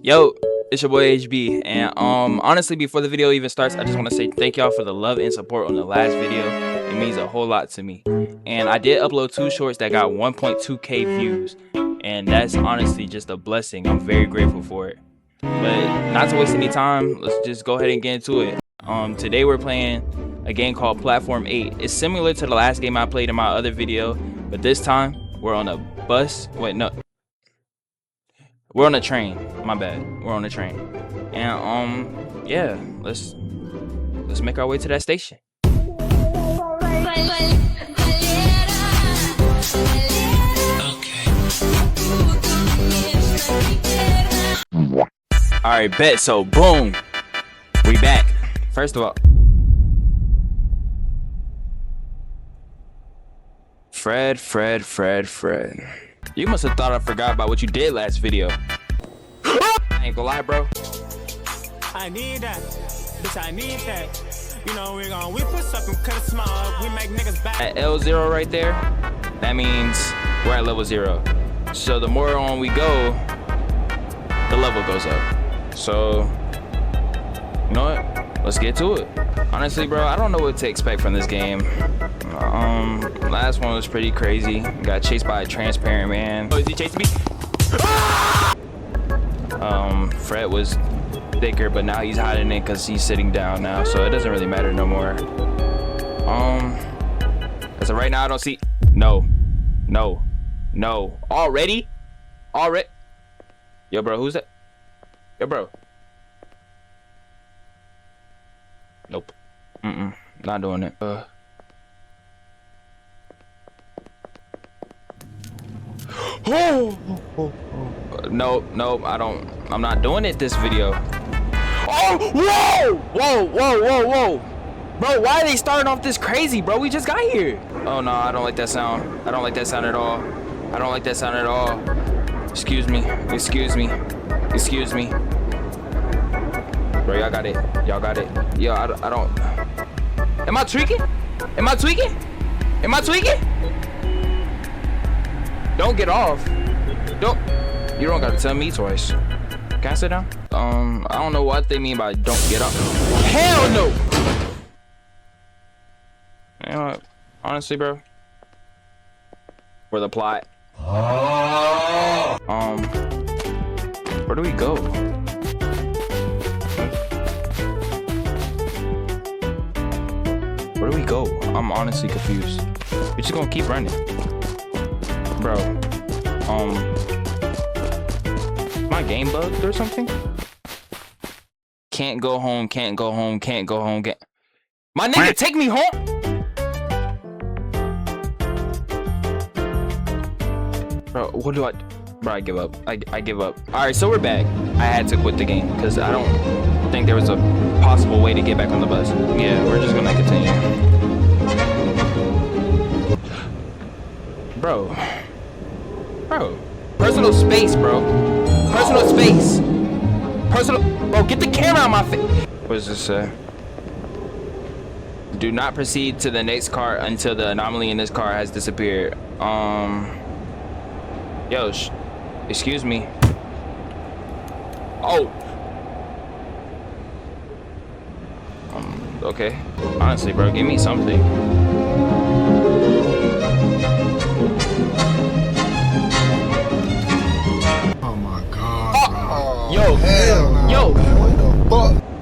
Yo, it's your boy HB, and honestly, before the video even starts, I just want to say thank y'all for the love and support on the last video. It means a whole lot to me. And I did upload 2 shorts that got 1.2k views, and that's honestly just a blessing. I'm very grateful for it. But not to waste any time, let's just go ahead and get into it. Today we're playing a game called Platform 8. It's similar to the last game I played in my other video, but this time we're on a bus. Wait, no. We're on a train. My bad. We're on a train. And yeah, let's make our way to that station. Alright, bet. So boom. We back. First of all, Fred. You must have thought I forgot about what you did last video. I ain't gonna lie, bro. I need that. Bitch, I need that. You know, we put something, cut it small. We make niggas back. At L0 right there, that means we're at level 0. So the more on we go, the level goes up. So, you know what? Let's get to it. Honestly, bro, I don't know what to expect from this game. Last one was pretty crazy. Got chased by a transparent man. Oh, is he chasing me? Fred was thicker, but now he's hiding it because he's sitting down now, so it doesn't really matter no more. As of right now, I don't see. No. Already. Yo, bro, who's that? Yo, bro. Nope. Not doing it. No, I'm not doing it this video. Oh, whoa. Bro, why are they starting off this crazy, bro? We just got here. Oh no, I don't like that sound. I don't like that sound at all. Excuse me. Bro, y'all got it. Yo, I don't. Am I tweaking? Don't get off. You don't gotta tell me twice. Can I sit down? I don't know what they mean by don't get off. Hell no! You know what? Honestly, bro. For the plot. Where do we go? I'm honestly confused. We're just gonna keep running. Bro, my game bugged or something? Can't go home. My nigga, take me home. Bro, what do I? Bro, I give up. I give up. All right, so we're back. I had to quit the game because I don't think there was a possible way to get back on the bus. Yeah, we're just gonna continue. Bro, personal space, bro. Bro, get the camera on my face. What does this say? Do not proceed to the next car until the anomaly in this car has disappeared. Yo, excuse me. Oh. Okay. Honestly, bro, give me something.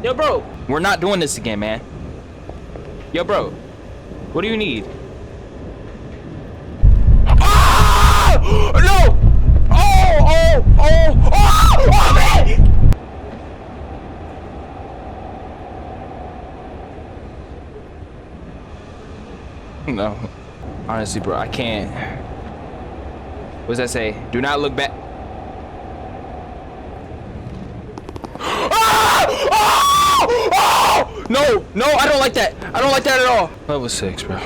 Yo, bro, we're not doing this again, man. Yo, bro, what do you need? No! Man! No, honestly, bro, I can't. What does that say? Do not look back. No, I don't like that. At all. Level 6, bro.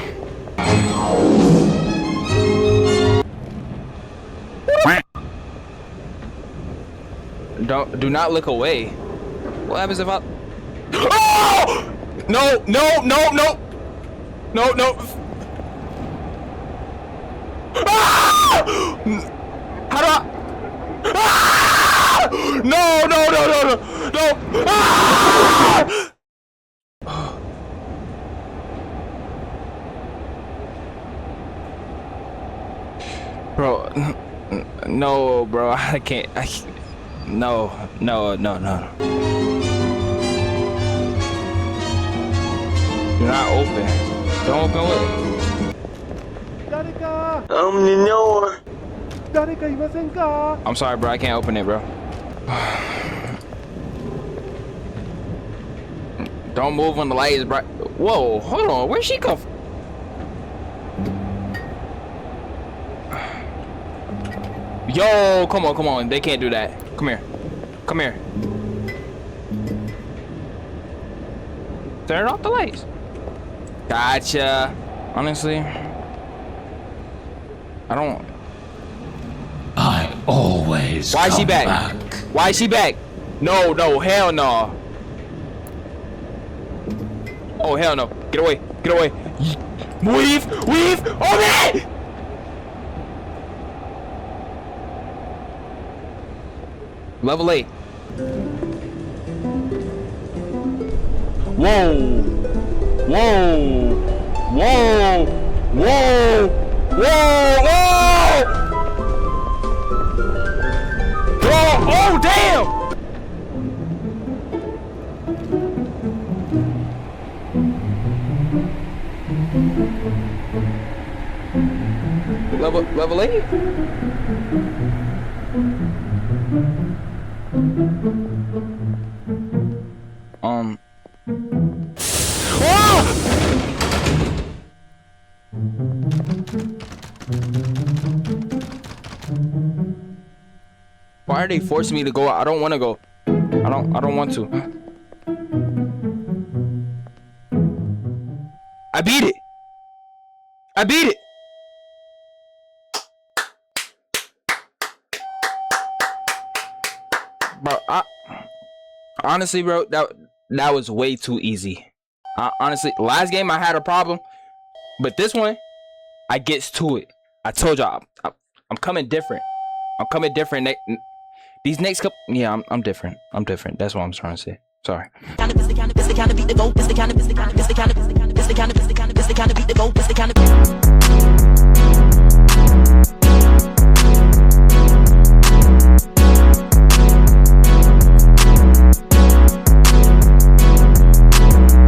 Do not look away. What happens if I? Oh! No. Ah! How do I? Ah! No. No! Ah! Bro, no, bro, I can't. No. Do not open. Don't open with it. 誰か No. 誰かいませんか I'm sorry, bro. I can't open it, bro. Don't move when the light is bright. Whoa, hold on. Where'd she come from? Yo, come on. They can't do that. Come here. Turn off the lights. Gotcha. Honestly, I don't. I always Why is she come back? Why is she back? No, hell no. Oh, hell no. Get away. Weave. Oh, man! Level 8. Whoa. Oh, damn! Level 8? Oh! Why are they forcing me to go out? I don't want to go. I don't want to. I beat it. Bro, honestly, bro, that was way too easy. Honestly, last game I had a problem, but this one, I gets to it. I told y'all, I'm coming different. These next couple, yeah, I'm different. That's what I'm trying to say. Sorry. It's the kind of beat the vote. It's the kind of beat the vote. It's the kind of